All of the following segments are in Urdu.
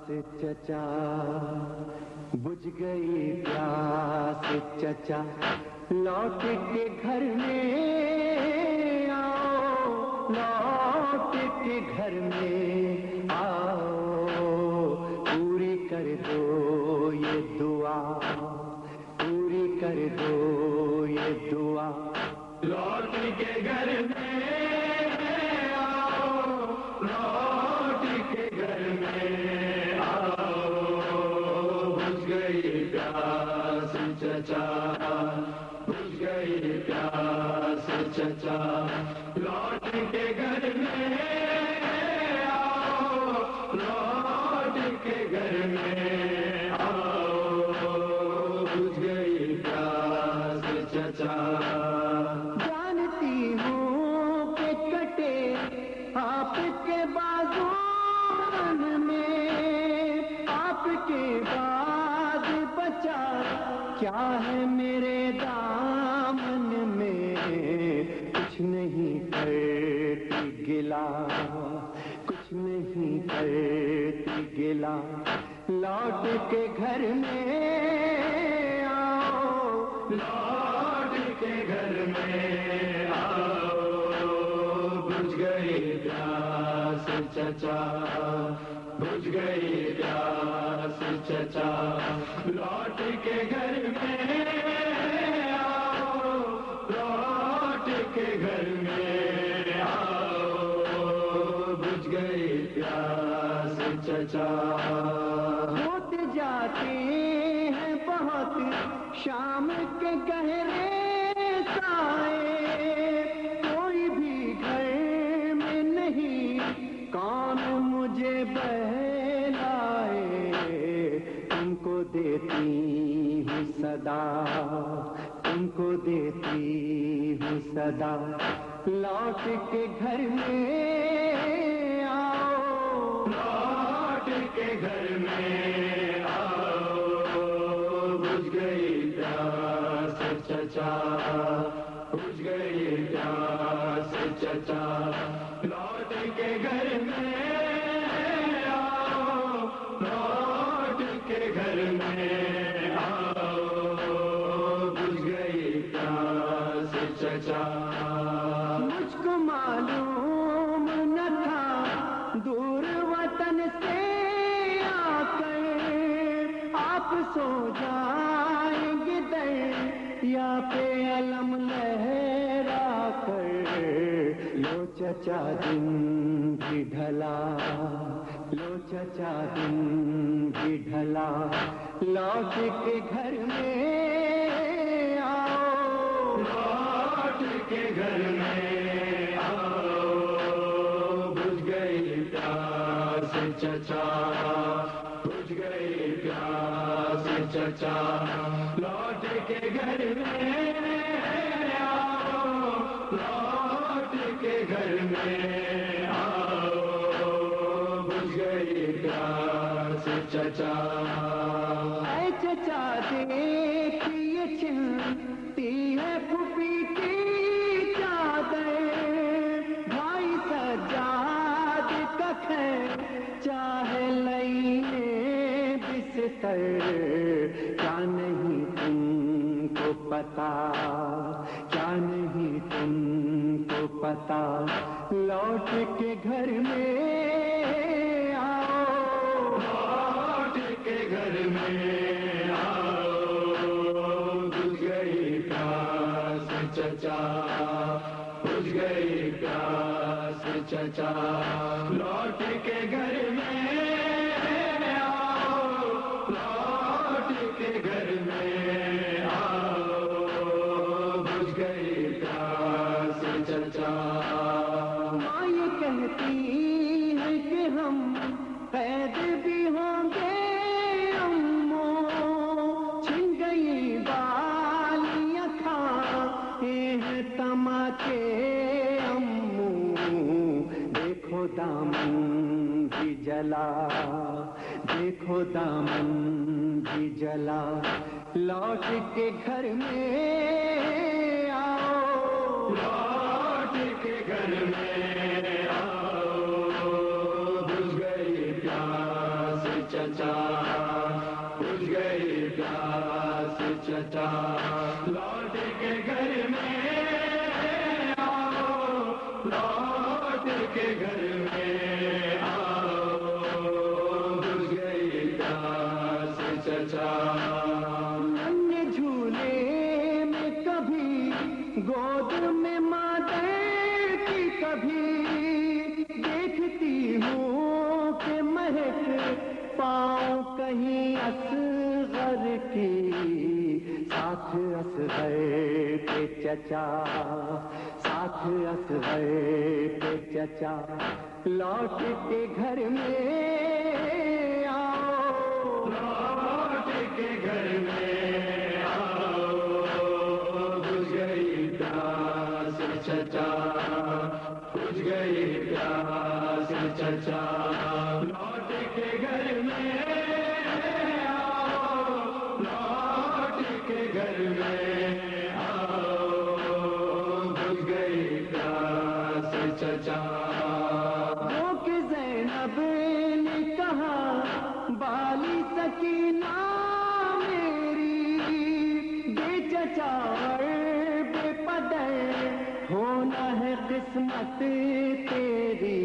چچا بجھ گئی پیاس چچا لوٹ کے گھر میں آؤ لوٹ کے گھر میں آؤ پوری کر دو یہ دعا پوری کر دو یہ دعا لوٹ کے گھر میں آؤ لوٹ کے گھر میں آؤ بجھ گئی پیاس چچا بجھ گئی پیاس چچا لوٹ کے گھر میں آؤ لوٹ کے گھر میں آؤ بجھ گئی پیاس چچا جانتی ہوں کہ کٹے آپ کے بازوان میں آپ کے بعد بچا کیا ہے میرے دامن میں کچھ نہیں کرتی گلا کچھ نہیں کرتی گلا لوٹ کے گھر میں آؤ لوٹ کے گھر میں آؤ بجھ گئی پیاس چچا بجھ گئی پیاس چچا لوٹ کے گھر میں آؤ لوٹ کے گھر میں آؤ بجھ گئی پیاس چچا ہوتے جاتے ہیں بہت شام کے گہرے سائے کوئی بھی گھر میں نہیں کون مجھے بہلائے تم کو دیتی ہوں صدا تم کو دیتی ہوں صدا لوٹ کے گھر میں آؤ لوٹ کے گھر میں آؤ بجھ گئی پیاس چچا بجھ گئی پیاس چچا لوٹ کے گھر میں آؤ لوٹ کے گھر میں آؤ بجھ گئی پیاس چچا مجھ کو معلوم نہ تھا دور وطن سے آ کر آپ سو جائیں گے دریا پہ علم لہرا کر لو چچا دن بھی ڈھلا لو چچا دن بھی ڈھلا لوٹ کے گھر میں آؤ لوٹ کے گھر میں آؤ بجھ گئی پیاس چچا بجھ گئی پیاس چچا لوٹ کے گھر میں آؤ لوٹ کے گھر میں آؤ بجھ گئی پیاس چچا اے چچا دیکھیے چلتی ہے پھوپھی کی چادر بھائی سجاد کا خیر چاہے لئیے بستر کیا نہیں تم کو پتا کیا نہیں تم کو پتا لوٹ کے گھر میں آؤ لوٹ کے گھر میں آؤ بجھ گئی پیاس چچا بجھ گئی پیاس چچا لوٹ کے گھر میں آؤ لوٹ کے گھر میں آؤ بجھ گئی پیاس چچا ماں یہ کہتی ہے کہ ہم قید بھی ہوں گے امو چھن گئی بالیاں کھائے ہیں تماچے امو دیکھو دامن بھی جلا دیکھو دامن بھی جلا لوٹ کے گھر میں آؤ لوٹ کے گھر میں آؤ بجھ گئی پیاس اصغر کی ساتھ اصغر کے چچا، ساتھ اصغر کے چچا، لوٹ کے گھر میں آؤ، لوٹ کے گھر میں آؤ، بجھ گئی پیاس چچا، بجھ گئی پیاس چچا، لوٹ کے گھر میں آؤ، لوٹ کے گھر میں آؤ، بجھ گئی پیاس چچا۔ وہ کہ زینب نے کہا بالی سکینہ میری، بے چچا بے پدر ہونا ہے قسمت تیری،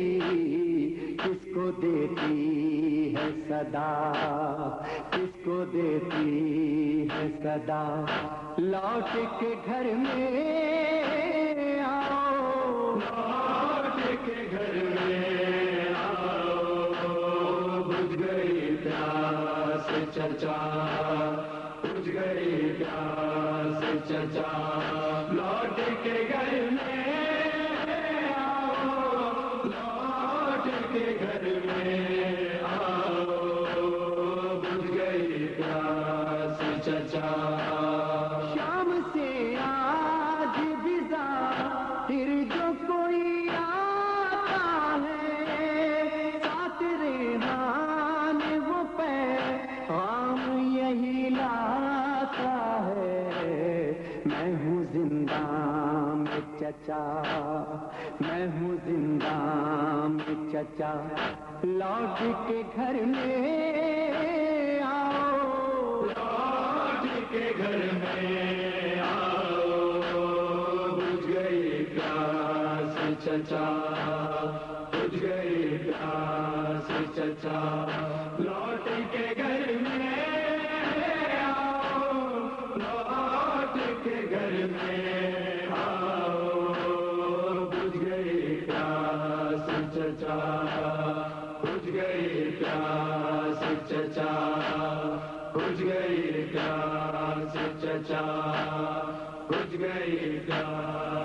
کس کو دیتی ہے صدا، کس کو دیتی ہے صدا، لوٹ کے گھر میں آؤ، لوٹ کے گھر میں آؤ، بجھ گئی پیاس چچا، بجھ گئی پیاس چچا، لوٹ کے گھر میں آؤ، لوٹ کے گھر میں آؤ، بجھ گئی پیاس چچا۔ شام سے آج بھی ظاہر جو کوئی آتا ہے، ساتھ ریحان وہ پیغام یہی لاتا ہے، میں ہوں زندہ میں چچا، میں ہوں زندہ میں چچا، لوٹ کے گھر میں آؤ، لوٹ کے گھر میں آؤ، بجھ گئی پیاس چچا، بجھ گئی پیاس چچا، لوٹ کے گھر میں آؤ، لوٹ کے گھر میں آؤ، بجھ گئی پیاس چچا، بجھ گئی پیاس چچا، بجھ گئی پیاس چچا، بجھ گئی پیاس